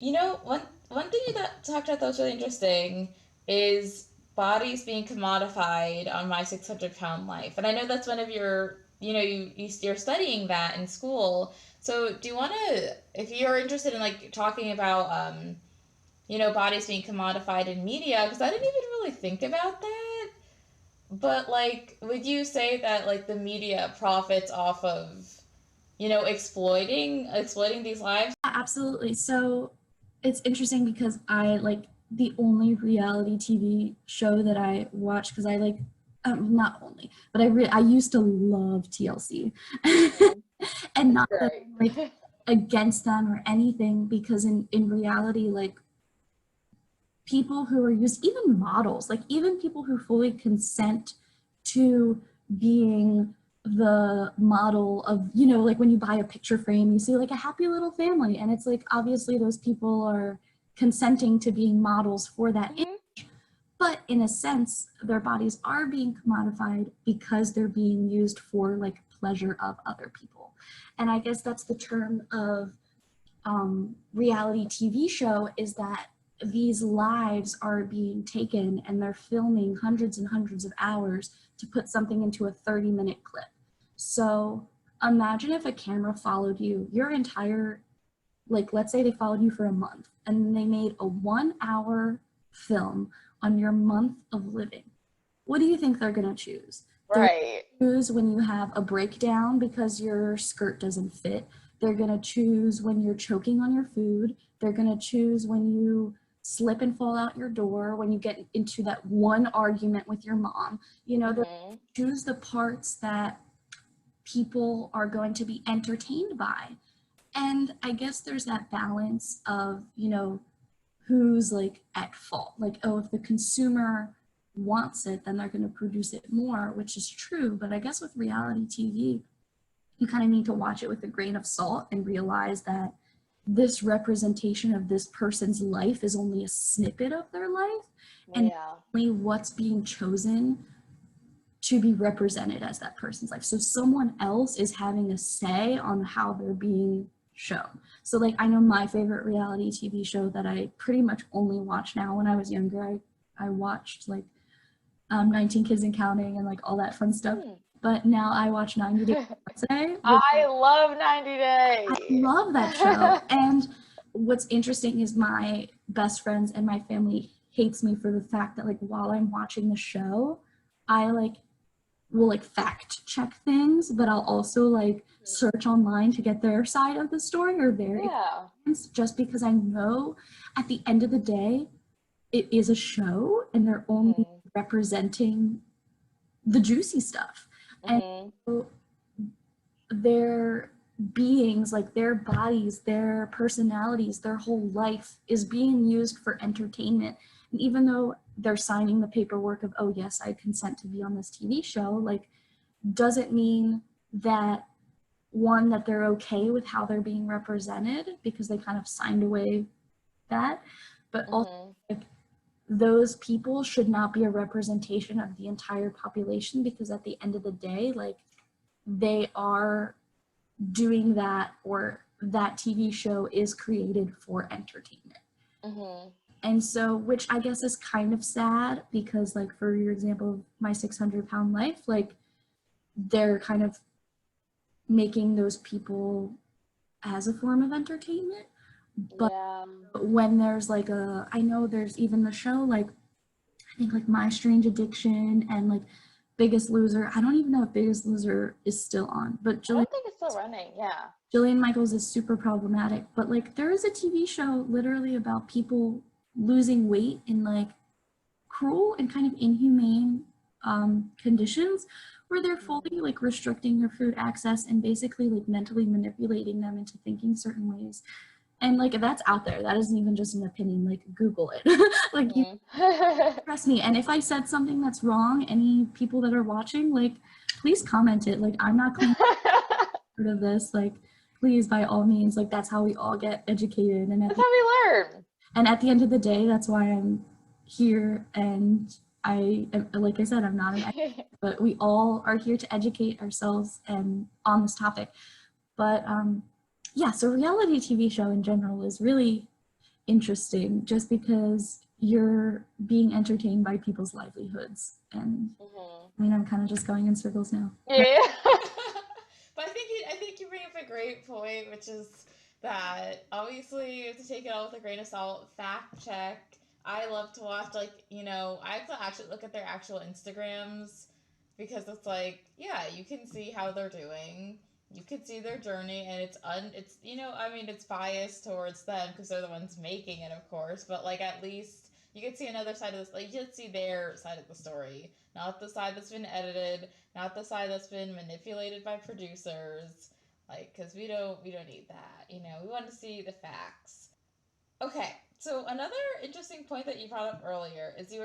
One thing you talked about that was really interesting is bodies being commodified on My 600 Pound Life, and I know that's one of your, you're studying that in school. So do you want to, if you're interested in like talking about, bodies being commodified in media, because I didn't even really think about that. But like, would you say that like the media profits off of, exploiting these lives? Absolutely. So it's interesting because I like the only reality TV show that I watch because I like not only, but I used to love TLC, Mhm. and It's not that great. I'm, like against them or anything because in reality like people who are used, even models, like even people who fully consent to being the model of, like when you buy a picture frame, you see like a happy little family, and it's like obviously those people are consenting to being models for that image. Hmm. But in a sense, their bodies are being commodified because they're being used for like pleasure of other people. And I guess that's the term of reality TV show, is that these lives are being taken and they're filming hundreds and hundreds of hours to put something into a 30-minute clip. So imagine if a camera followed you your entire, like let's say they followed you for a month and they made a 1 hour film on your month of living. What do you think they're going to choose? They're Right. going to choose when you have a breakdown because your skirt doesn't fit. They're going to choose when you're choking on your food. They're going to choose when you slip and fall out your door, when you get into that one argument with your mom. They're Hmm. choose the parts that people are going to be entertained by. And I guess there's that balance of, who's like at fault. Like, oh, if the consumer wants it, then they're going to produce it more, which is true. But I guess with reality TV, you kind of need to watch it with a grain of salt and realize that this representation of this person's life is only a snippet of their life, and Yeah. only what's being chosen to be represented as that person's life. So someone else is having a say on how they're being shown. So like I know my favorite reality TV show that I pretty much only watch now. When I was younger, I watched like 19 Kids and Counting and like all that fun stuff. Hmm. But now I watch 90 Day Fiancé, which I love 90 I Day. love that show. And what's interesting is my best friends and my family hates me for the fact that like while I'm watching the show, I like will like fact check things, but I'll also like search online to get their side of the story or their Yeah. experience, just because I know at the end of the day, it is a show and they're only Hmm. representing the juicy stuff. And Hmm. so their beings, like their bodies, their personalities, their whole life is being used for entertainment. And even though they're signing the paperwork of, oh, yes, I consent to be on this TV show, like, doesn't mean that one, that they're okay with how they're being represented because they kind of signed away that, but also Hmm. like, those people should not be a representation of the entire population, because at the end of the day, like they are doing that, or that TV show is created for entertainment. Hmm. And so, which I guess is kind of sad because, like, for your example of My 600 Pound Life, like, they're kind of making those people as a form of entertainment. But Yeah. when there's like I know there's even the show, like, I think like My Strange Addiction and like Biggest Loser. I don't even know if Biggest Loser is still on, but I don't think it's still running. Yeah. Jillian Michaels is super problematic. But like there is a TV show literally about people losing weight in like cruel and kind of inhumane conditions, where they're fully like restricting their food access and basically like mentally manipulating them into thinking certain ways. And like that's out there. That isn't even just an opinion. Like Google it. Like you Hmm. trust me. And if I said something that's wrong, any people that are watching, like please comment it. Like I'm not claiming of this. Like please, by all means, like that's how we all get educated. And That's how we learn. at the end of the day, that's why I'm here. And like I said, I'm not an expert, but we all are here to educate ourselves and on this topic. But yeah, so reality TV show in general is really interesting just because you're being entertained by people's livelihoods. And I mean, I'm kind of just going in circles now. Yeah. But I think you bring up a great point, which is that obviously you have to take it all with a grain of salt. Fact check. I love to watch, like, I have to actually look at their actual Instagrams because it's like, yeah, you can see how they're doing. You can see their journey, and I mean, it's biased towards them because they're the ones making it, of course. But like, at least you can see another side of this. Like, you can see their side of the story, not the side that's been edited, not the side that's been manipulated by producers, like, because we don't need that. We want to see the facts. Okay, so another interesting point that you brought up earlier is you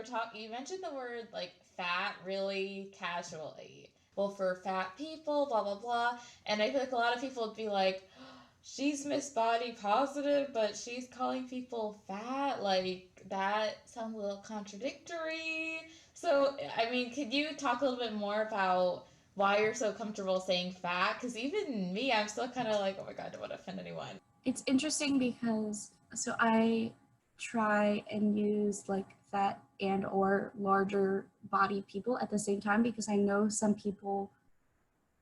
mentioned the word like fat really casually. Well, for fat people, blah blah blah, and I feel like a lot of people would be like, she's Miss Body Positive, but she's calling people fat. Like, that sounds a little contradictory. So, I mean, could you talk a little bit more about why you're so comfortable saying fat? Because even me, I'm still kind of like, oh my god, I don't want to offend anyone. It's interesting because so I try and use like fat and or larger body people at the same time because I know some people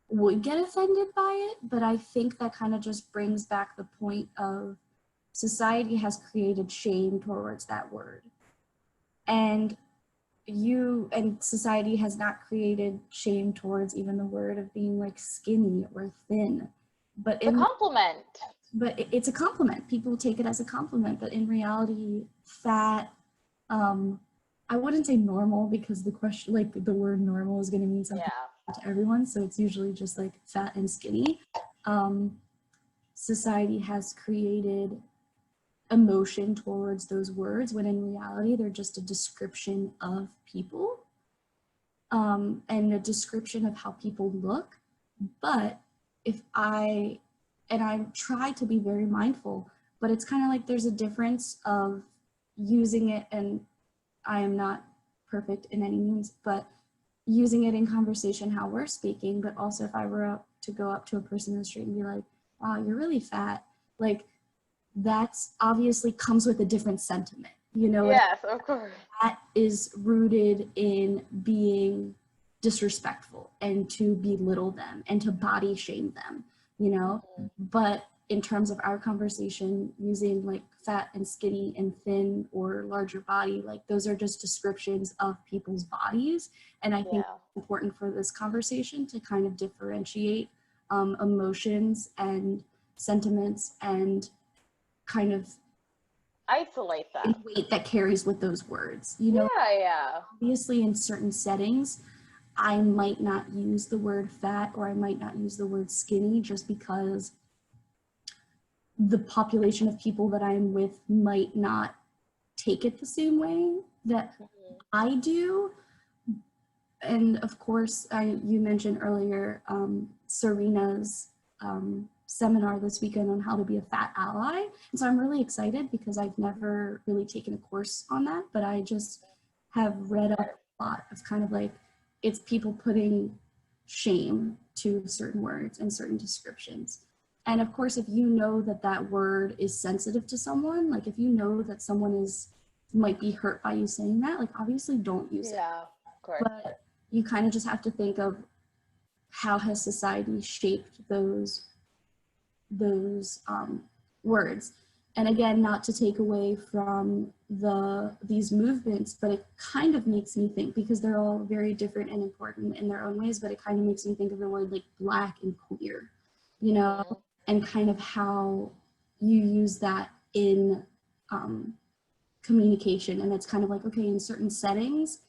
would get offended by it, but I think that kind of just brings back the point of society has created shame towards that word. And society has not created shame towards even the word of being like skinny or thin. But It's a compliment. It's a compliment. People take it as a compliment, but in reality, fat, I wouldn't say normal because the question, like the word normal is going to mean something to everyone. So it's usually just like fat and skinny. Society has created emotion towards those words when in reality, they're just a description of people and a description of how people look. But and I try to be very mindful, but it's kind of like there's a difference of using it, and I am not perfect in any means, but using it in conversation how we're speaking, but also if I were to go up to a person in the street and be like, wow, you're really fat, like that's obviously comes with a different sentiment, Yes, of course. That is rooted in being disrespectful and to belittle them and to body shame them, But in terms of our conversation, using like fat and skinny and thin or larger body, like those are just descriptions of people's bodies. And I think it's important for this conversation to kind of differentiate emotions and sentiments and kind of isolate that weight that carries with those words. Obviously in certain settings, I might not use the word fat or I might not use the word skinny just because the population of people that I'm with might not take it the same way that I do. And of course, you mentioned earlier Serena's seminar this weekend on how to be a fat ally. And so I'm really excited because I've never really taken a course on that, but I just have read up a lot of kind of like, it's people putting shame to certain words and certain descriptions. And of course, if you know that that word is sensitive to someone, like if you know that someone might be hurt by you saying that, like obviously don't use it. Yeah, of course. But you kind of just have to think of how has society shaped those words. And again, not to take away from these movements, but it kind of makes me think, because they're all very different and important in their own ways, but it kind of makes me think of the word like Black and queer, and kind of how you use that in communication. And it's kind of like, okay, in certain settings,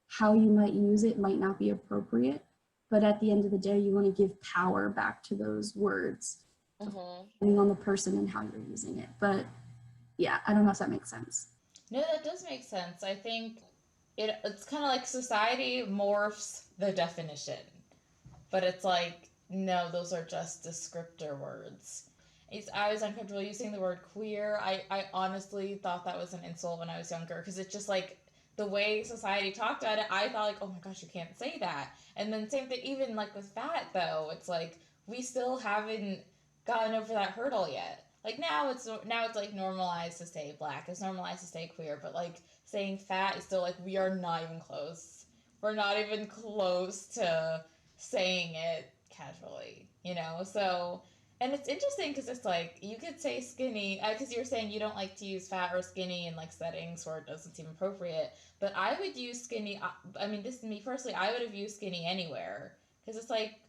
how you might use it might not be appropriate, but at the end of the day, you want to give power back to those words. Depending on the person and how you're using it. But yeah, I don't know if that makes sense. No, that does make sense. I think it's kind of like society morphs the definition, but it's like, no, those are just descriptor words. I was uncomfortable using the word queer. I honestly thought that was an insult when I was younger because it's just like the way society talked about it. I thought like, oh my gosh, you can't say that. And then same thing, even like with fat though, it's like we still haven't gotten over that hurdle yet. like now it's like normalized to say black, it's normalized to say queer, but like saying fat is still like we are not even close. We're not even close to saying it casually, you know? So, and it's interesting because it's like you could say skinny because you're saying you don't like to use fat or skinny in like settings where it doesn't seem appropriate. But I would use skinny. I mean, this is me personally. I would have used skinny anywhere because it's like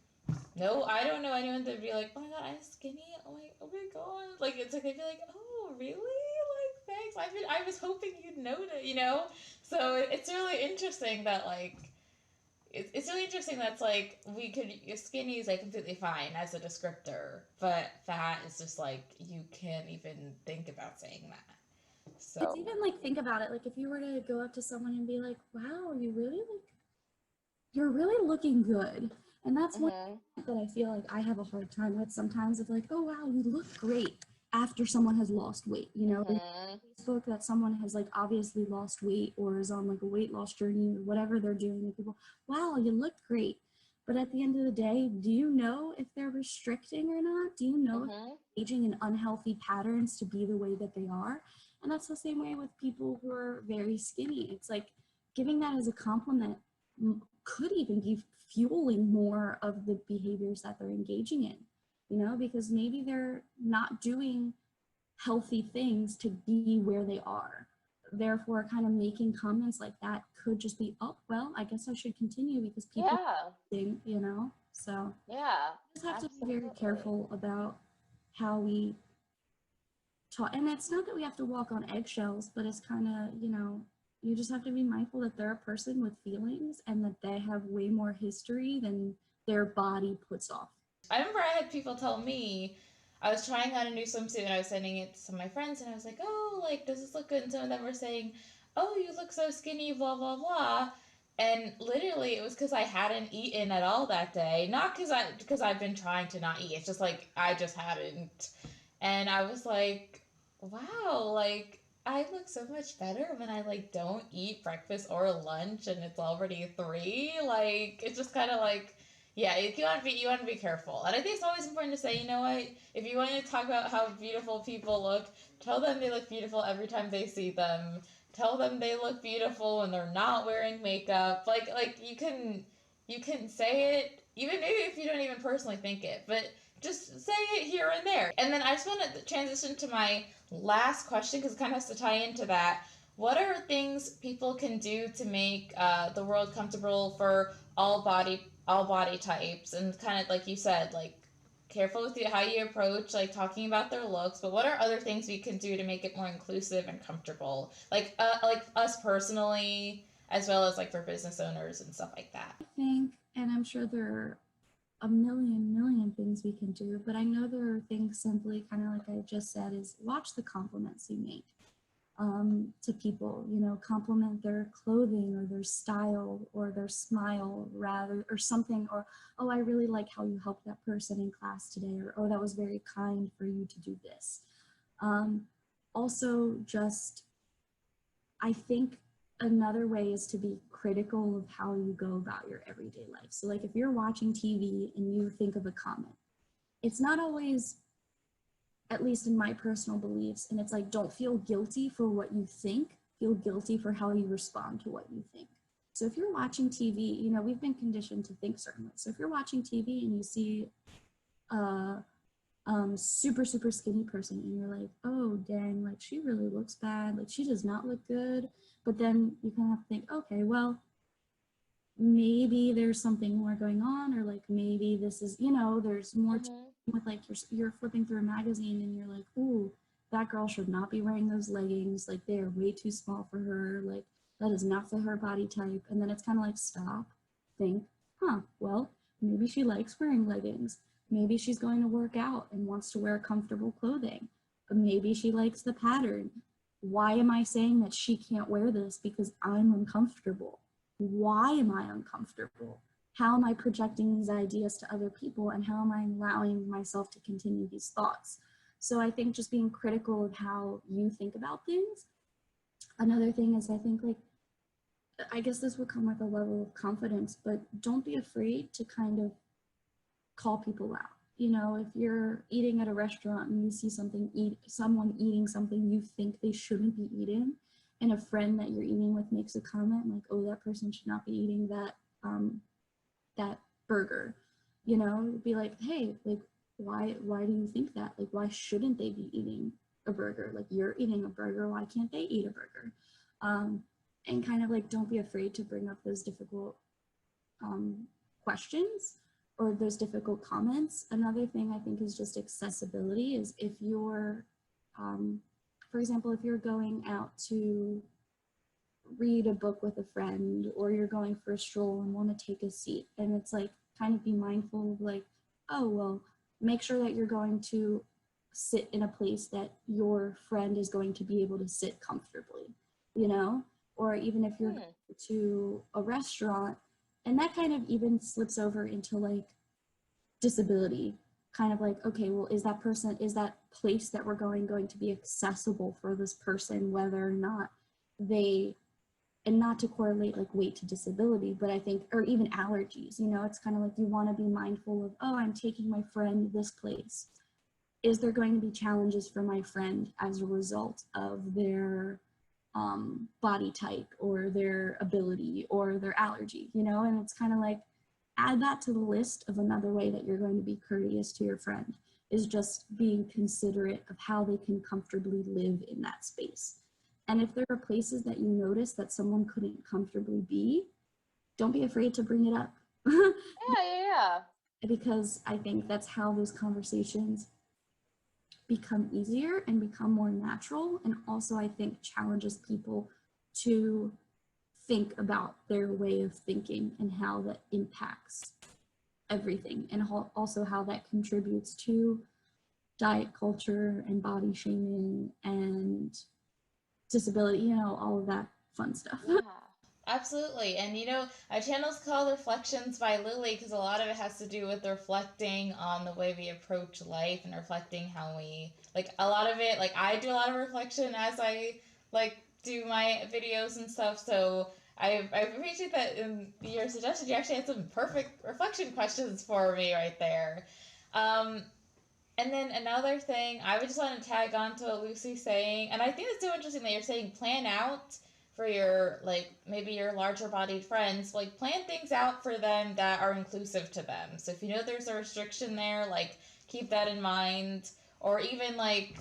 no, I don't know anyone that'd be like, oh my god, I'm skinny. Oh my god. Like it's like they'd be like, oh really? Like thanks. I was hoping you'd notice, you know. So it's really interesting that like it's really interesting that's like we could skinny is like completely fine as a descriptor, but fat is just like you can't even think about saying that. It's So even like, think about it, like if you were to go up to someone and be like, wow, you're really looking good. And that's one Mm-hmm. that I feel like I have a hard time with sometimes, of like, oh wow, you look great after someone has lost weight, you know, like Mm-hmm. Facebook, that someone has like obviously lost weight or is on like a weight loss journey or whatever they're doing, and people, wow, you look great. But at the end of the day, do you know if they're restricting or not? Do you know if Mm-hmm. they're engaging in unhealthy patterns to be the way that they are? And that's the same way with people who are very skinny. It's like giving that as a compliment could even be fueling more of the behaviors that they're engaging in, you know, because maybe they're not doing healthy things to be where they are. Therefore, kind of making comments like that could just be, oh, well, I guess I should continue because people, Yeah. think, you know, so Yeah. we just have to be very Absolutely. careful about how we talk. And it's not that we have to walk on eggshells, but it's kind of, you know, you just have to be mindful that they're a person with feelings and that they have way more history than their body puts off. I remember I had people tell me I was trying on a new swimsuit and I was sending it to some of my friends and I was like, oh, like, does this look good? And some of them were saying, oh, you look so skinny, blah, blah, blah. And literally it was because I hadn't eaten at all that day. Not because I've been trying to not eat. It's just like I just hadn't. And I was like, wow, like I look so much better when I like don't eat breakfast or lunch and it's already 3. Like it's just kind of like yeah, you want to be careful, and I think it's always important to say, you know what, if you want to talk about how beautiful people look, tell them they look beautiful every time they see them. Tell them they look beautiful when they're not wearing makeup. Like you can say it even maybe if you don't even personally think it, but just say it here and there. And then I just want to transition to my last question because it kind of has to tie into that. What are things people can do to make the world comfortable for all body types, and kind of like you said, like careful with how you approach like talking about their looks, but what are other things we can do to make it more inclusive and comfortable, like us personally as well as like for business owners and stuff like that? I think, and I'm sure there are a million things we can do, but I know there are things simply kind of like I just said, is watch the compliments you make to people, you know, compliment their clothing or their style or their smile rather, or something, or, oh, I really like how you helped that person in class today, or, oh, that was very kind for you to do this. Um, Also, just, I think another way is to be critical of how you go about your everyday life. So like if you're watching TV and you think of a comment, it's not always, at least in my personal beliefs, and it's like, don't feel guilty for what you think, feel guilty for how you respond to what you think. So if you're watching TV, you know, we've been conditioned to think certain ways. So if you're watching TV and you see a super skinny person and you're like, oh dang, like she really looks bad, like she does not look good, but then you kind of have to think, okay, well, maybe there's something more going on, or like maybe this is, you know, there's more to, Mm-hmm. with like you're flipping through a magazine and you're like, ooh, that girl should not be wearing those leggings, like they are way too small for her, like that is not for her body type. And then it's kind of like, stop, think, huh, well, maybe she likes wearing leggings, maybe she's going to work out and wants to wear comfortable clothing, maybe she likes the pattern. Why am I saying that she can't wear this because I'm uncomfortable? Why am I uncomfortable? How am I projecting these ideas to other people, and how am I allowing myself to continue these thoughts? So I think just being critical of how you think about things. Another thing is, I think, like, I guess this would come with a level of confidence, but don't be afraid to kind of call people out. you know, if you're eating at a restaurant and you see someone eating something you think they shouldn't be eating, and a friend that you're eating with makes a comment like, oh, that person should not be eating that burger, you know, be like, hey, like, why do you think that? Like, why shouldn't they be eating a burger? Like, you're eating a burger, why can't they eat a burger? And kind of like, don't be afraid to bring up those difficult questions or those difficult comments. Another thing I think is just accessibility. Is if you're, for example, if you're going out to read a book with a friend, or you're going for a stroll and want to take a seat, and it's like, kind of be mindful of like, oh, well, make sure that you're going to sit in a place that your friend is going to be able to sit comfortably, you know? Or even if you're going to a restaurant, and that kind of even slips over into like disability, kind of like, okay, well, is that place that we're going to be accessible for this person, whether or not they, and not to correlate like weight to disability, but I think, or even allergies, you know, it's kind of like, you want to be mindful of, oh, I'm taking my friend this place. Is there going to be challenges for my friend as a result of their body type or their ability or their allergy, you know? And it's kind of like, add that to the list of another way that you're going to be courteous to your friend, is just being considerate of how they can comfortably live in that space. And if there are places that you notice that someone couldn't comfortably be, don't be afraid to bring it up. Yeah. Because I think that's how those conversations become easier and become more natural. And also, I think, challenges people to think about their way of thinking and how that impacts everything, and also how that contributes to diet culture and body shaming and disability, you know, all of that fun stuff. Yeah. Absolutely. And you know, our channel's called Reflections by Lily because a lot of it has to do with reflecting on the way we approach life and reflecting how we, like, a lot of it, like, I do a lot of reflection as I, like, do my videos and stuff. So I appreciate that in your suggestion. You actually had some perfect reflection questions for me right there. Um, and then another thing, I would just want to tag on to what Lucy's saying, and I think it's so interesting that you're saying plan out for your, like, maybe your larger bodied friends, like, plan things out for them that are inclusive to them. So if you know there's a restriction there, like, keep that in mind, or even like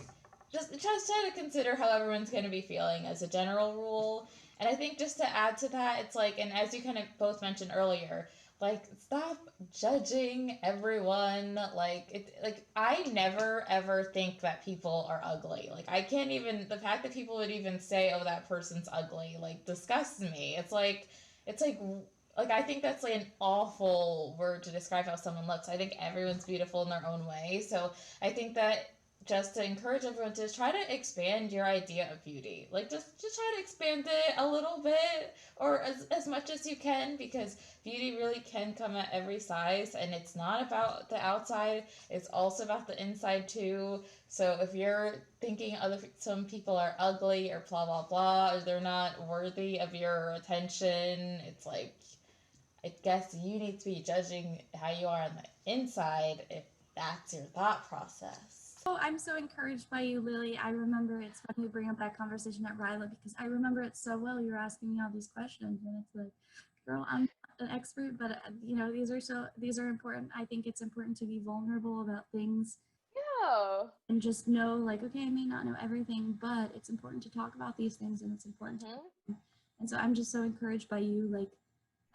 just try to consider how everyone's going to be feeling as a general rule. And I think just to add to that, it's like, and as you kind of both mentioned earlier, like, stop judging everyone. Like, I never ever think that people are ugly. Like, I can't even, the fact that people would even say, oh, that person's ugly, like, disgusts me. It's like I think that's like an awful word to describe how someone looks. I think everyone's beautiful in their own way. So I think that just to encourage everyone to try to expand your idea of beauty. Like, just try to expand it a little bit, or as much as you can, because beauty really can come at every size, and it's not about the outside, it's also about the inside too. So if you're thinking some people are ugly or blah blah blah, or they're not worthy of your attention, it's like, I guess you need to be judging how you are on the inside if that's your thought process. Oh, I'm so encouraged by you, Lily. I remember, it's funny you bring up that conversation at Ryla, because I remember it so well. You're asking me all these questions, and it's like, girl, I'm not an expert, but you know, these are important. I think it's important to be vulnerable about things Yeah. and just know, like, okay, I may not know everything, but it's important to talk about these things, and it's important to, and so I'm just so encouraged by you, like,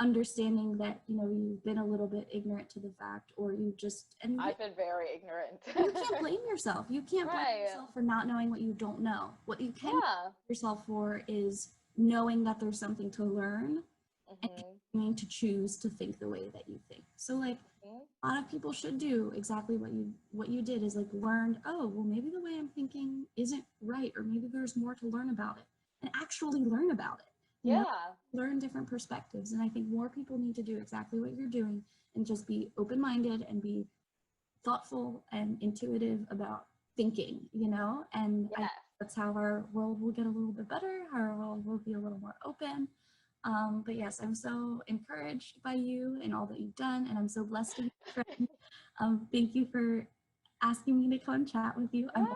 understanding that, you know, you've been a little bit ignorant to the fact, or you just, and I've been very ignorant. you can't blame yourself. You can't blame Right. yourself for not knowing what you don't know. What you can blame Yeah. yourself for is knowing that there's something to learn and Mhm. continuing to choose to think the way that you think. So, like, Mhm. a lot of people should do exactly what you did, is like, learned, oh, well, maybe the way I'm thinking isn't right, or maybe there's more to learn about it, and actually learn about it. You know, Yeah. learn different perspectives. And I think more people need to do exactly what you're doing, and just be open-minded and be thoughtful and intuitive about thinking, you know? And I Yes. think that's how our world will get a little bit better, our world will be a little more open. But yes, I'm so encouraged by you and all that you've done, and I'm so blessed to be your friend. Thank you for asking me to come and chat with you. Yes.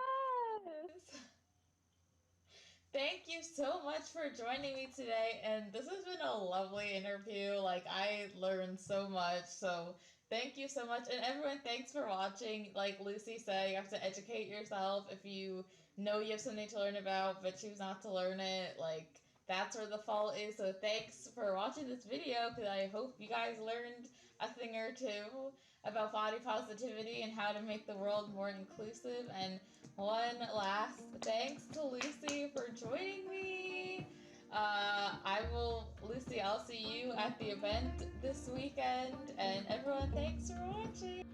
Thank you so much for joining me today. And this has been a lovely interview. Like, I learned so much. So, thank you so much. And everyone, thanks for watching. Like Lucy said, you have to educate yourself. If you know you have something to learn about, but choose not to learn it, like, that's where the fault is. So, thanks for watching this video because I hope you guys learned a thing or two about body positivity and how to make the world more inclusive. And one last thanks to Lucy for joining me. Lucy, I'll see you at the event this weekend. And everyone, thanks for watching.